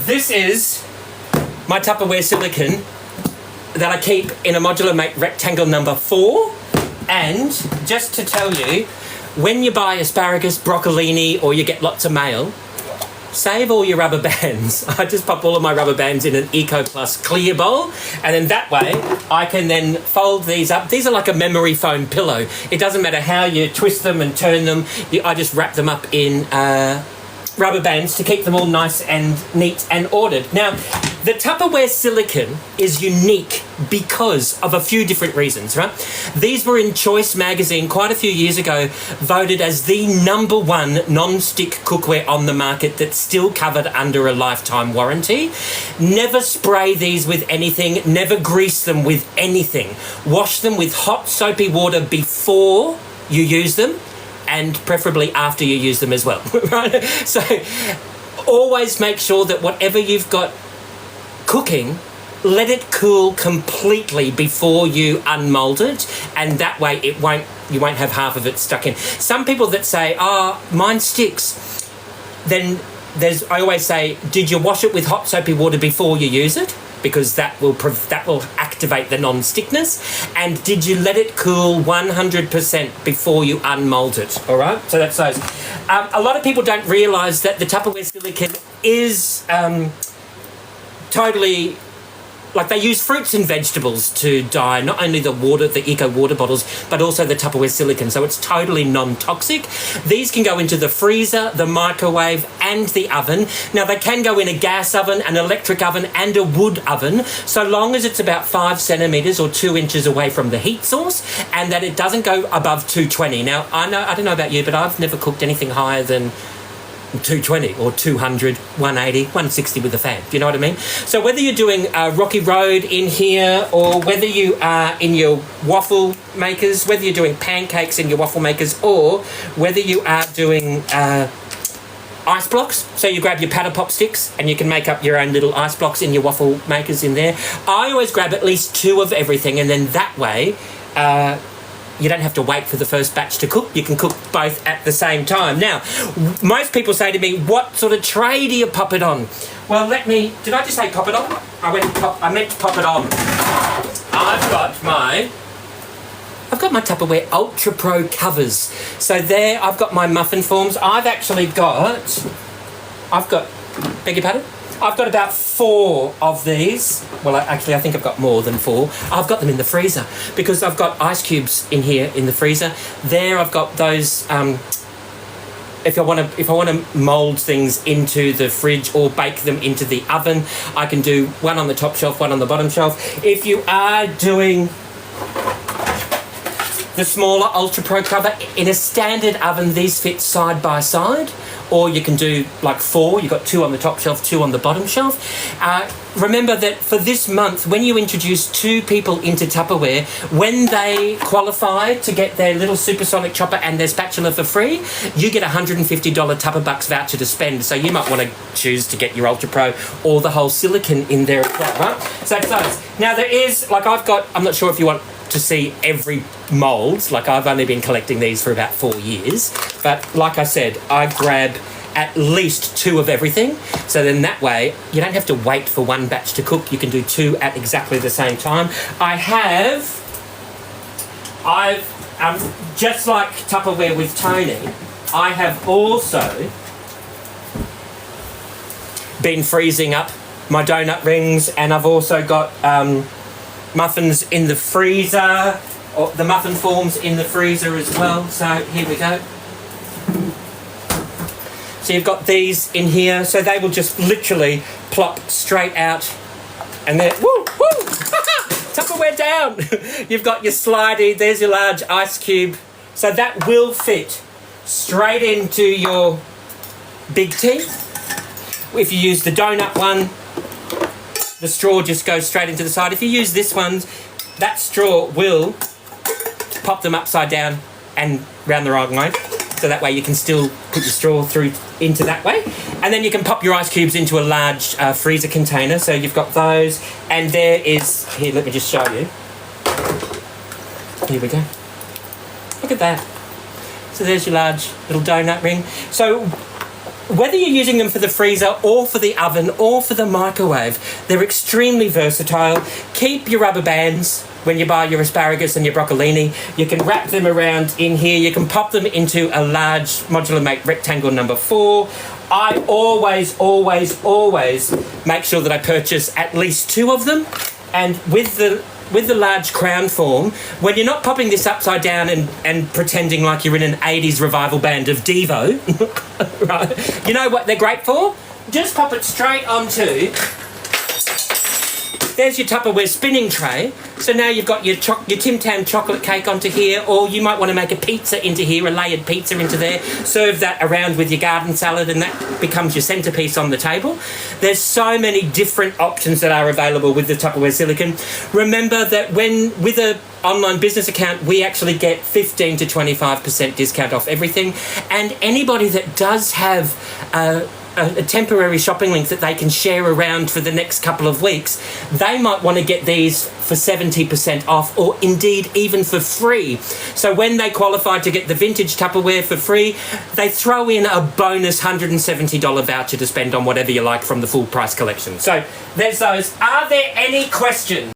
This is my Tupperware silicone that I keep in a modular rectangle number 4. And just to tell you, when you buy asparagus, broccolini, or you get lots of mail, save all your rubber bands. I just pop all of my rubber bands in an Eco Plus clear bowl, and then that way I can then fold these up. These are like a memory foam pillow. It doesn't matter how you twist them and turn them. I just wrap them up in rubber bands to keep them all nice and neat and ordered. Now, the Tupperware silicone is unique because of a few different reasons, right? These were in Choice magazine quite a few years ago, voted as the #1 non-stick cookware on the market that's still covered under a lifetime warranty. Never spray these with anything, never grease them with anything. Wash them with hot soapy water before you use them, and preferably after you use them as well, right? So always make sure that whatever you've got cooking, let it cool completely before you unmold it, and that way you won't have half of it stuck in. Some people that say, mine sticks, then I always say, did you wash it with hot soapy water before you use it? Because that will activate the non-stickness. And did you let it cool 100% before you unmold it? All right, so that's those. A lot of people don't realise that the Tupperware silicone is totally, like, they use fruits and vegetables to dye not only the eco water bottles, but also the Tupperware silicone, so it's totally non-toxic. These can go into the freezer, the microwave, and the oven. Now, they can go in a gas oven, an electric oven, and a wood oven, so long as it's about 5 centimetres or 2 inches away from the heat source, and that it doesn't go above 220. Now, I don't know about you, but I've never cooked anything higher than 220 or 200, 180, 160 with a fan. Do you know what I mean? So whether you're doing Rocky Road in here, or whether you are in your waffle makers, whether you're doing pancakes in your waffle makers, or whether you are doing ice blocks, so you grab your paddle pop sticks and you can make up your own little ice blocks in your waffle makers in there. I always grab at least 2 of everything, and then that way you don't have to wait for the first batch to cook. You can cook both at the same time. Now, most people say to me, what sort of tray do you pop it on? Well, did I just say pop it on? I meant to pop it on. I've got my Tupperware Ultra Pro covers. So there, I've got my muffin forms. Beg your pardon? I've got about 4 of these. Well, actually, I think I've got more than 4. I've got them in the freezer because I've got ice cubes in here in the freezer. There, I've got those. If I want to mould things into the fridge or bake them into the oven, I can do one on the top shelf, one on the bottom shelf. If you are doing the smaller Ultra Pro cover, in a standard oven, these fit side by side, or you can do like 4. You've got 2 on the top shelf, 2 on the bottom shelf. Remember that for this month, when you introduce 2 people into Tupperware, when they qualify to get their little supersonic chopper and their spatula for free, you get a $150 Tupperbucks voucher to spend. So you might want to choose to get your Ultra Pro or the whole silicone in there as well, right? So that's those. Now there is, I'm not sure if you want to see every mould, like I've only been collecting these for about 4 years, but like I said, I grab at least 2 of everything, so then that way you don't have to wait for one batch to cook. You can do 2 at exactly the same time. I've just like Tupperware with Tony, I have also been freezing up my donut rings, and I've also got muffins in the freezer, or the muffin forms in the freezer as well. So here we go. So you've got these in here, so they will just literally plop straight out, and then woo Tupperware down. You've got your slidey, there's your large ice cube, so that will fit straight into your big tea. If you use the donut one, the straw just goes straight into the side. If you use this one, that straw will pop them upside down and round the wrong way. So that way you can still put your straw through into that way. And then you can pop your ice cubes into a large freezer container. So you've got those. And there is, here, let me just show you. Here we go. Look at that. So there's your large little donut ring. So whether you're using them for the freezer or for the oven or for the microwave, they're extremely versatile. Keep your rubber bands when you buy your asparagus and your broccolini. You can wrap them around in here. You can pop them into a large modular mate rectangle number 4. I always make sure that I purchase at least 2 of them. And with the large crown form, when you're not popping this upside down and pretending like you're in an 80s revival band of Devo, right? You know what they're great for? Just pop it straight onto. There's your Tupperware spinning tray. So now you've got your Tim Tam chocolate cake onto here, or you might want to make a pizza into here, a layered pizza into there. Serve that around with your garden salad, and that becomes your centerpiece on the table. There's so many different options that are available with the Tupperware silicone. Remember that with a online business account, we actually get 15 to 25% discount off everything. And anybody that does have a temporary shopping link that they can share around for the next couple of weeks, they might want to get these for 70% off, or indeed even for free. So when they qualify to get the vintage Tupperware for free, they throw in a bonus $170 voucher to spend on whatever you like from the full price collection. So there's those. Are there any questions?